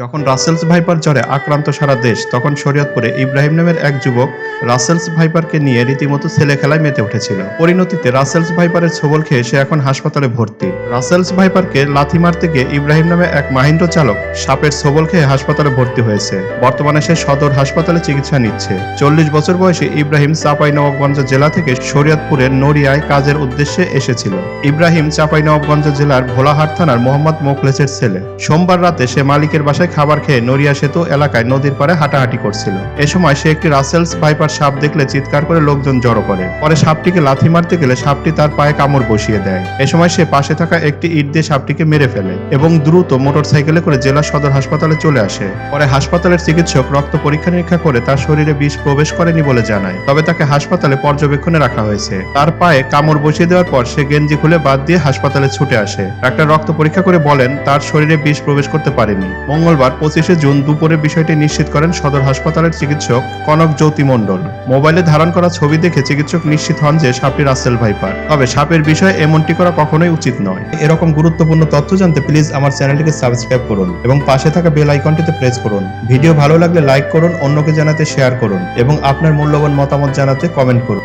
যখন Russell's viper জ্বরে আক্রান্ত সারা দেশ, তখন শরীয়তপুরে ইব্রাহিম নামের এক যুবক রাসেলস ভাইপারকে নিয়ে রীতিমতো ছেলে খেলায় মেতে উঠেছিল। পরিণতিতে রাসেলস ভাইপারের ছোবল খেয়ে সে এখন হাসপাতালে ভর্তি। রাসেলস ভাইপারকে লাথি মারতে গিয়ে ইব্রাহিম নামে এক মাহিন্দ্র চালক সাপের ছোবল খেয়ে হাসপাতালে ভর্তি হয়েছে। বর্তমানে সে সদর হাসপাতালে চিকিৎসা নিচ্ছে। 40 বছর বয়সী ইব্রাহিম চাঁপাইনবাবগঞ্জ জেলা থেকে শরীয়তপুরের নড়িয়ায় কাজের উদ্দেশ্যে এসেছিল। ইব্রাহিম চাঁপাইনবাবগঞ্জ জেলার ভোলাহাট থানার মোহাম্মদ মোখলেসের ছেলে। সোমবার রাতে সে মালিকের বাসায় খাবার খেয়ে নড়িয়া সেতু এলাকায় নদীর পাড়ে হাঁটাহাঁটি করছিল। এ সময় সে একটি রাসেলস ভাইপার সাপ দেখলে চিৎকার করে লোকজন জড়ো করে। পরে সাপটিকে লাথি মারতে গেলে সাপটি তার পায়ে কামড় বসিয়ে দেয়। এ সময় সে পাশে থাকা একটি ইট দিয়ে সাপটিকে মেরে ফেলে এবং দ্রুত মোটরসাইকেলে করে জেলা সদর হাসপাতালে চলে আসে। পরে হাসপাতালের চিকিৎসক রক্ত পরীক্ষা নিরীক্ষা করে তার শরীরে বিষ প্রবেশ করেনি বলে জানায়। তবে তাকে হাসপাতালে পর্যবেক্ষণে রাখা হয়েছে। তার পায়ে কামড় বসিয়ে দেওয়ার পর সে গেঞ্জি খুলে বাদ দিয়ে হাসপাতালে ছুটে আসে। ডাক্তার রক্ত পরীক্ষা করে বলেন তার শরীরে বিষ প্রবেশ করতে পারেনি। মঙ্গলবার 25শে জুন দুপুরে বিষয়টি নিশ্চিত করেন সদর হাসপাতালের চিকিৎসক কনক জ্যোতি মণ্ডল। মোবাইলে ধারণ করা ছবি দেখে চিকিৎসক নিশ্চিত হন যে সাপটি রাসেল ভাইপার। তবে সাপের বিষয়ে এমনটি করা কখনোই উচিত নয়। এরকম গুরুত্বপূর্ণ তথ্য জানতে প্লিজ আমার চ্যানেলটিকে সাবস্ক্রাইব করুন এবং পাশে থাকা বেল আইকনটিতে প্রেস করুন। ভিডিও ভালো লাগলে লাইক করুন, অন্যকে জানাতে শেয়ার করুন এবং আপনার মূল্যবান মতামত জানাতে কমেন্ট করুন।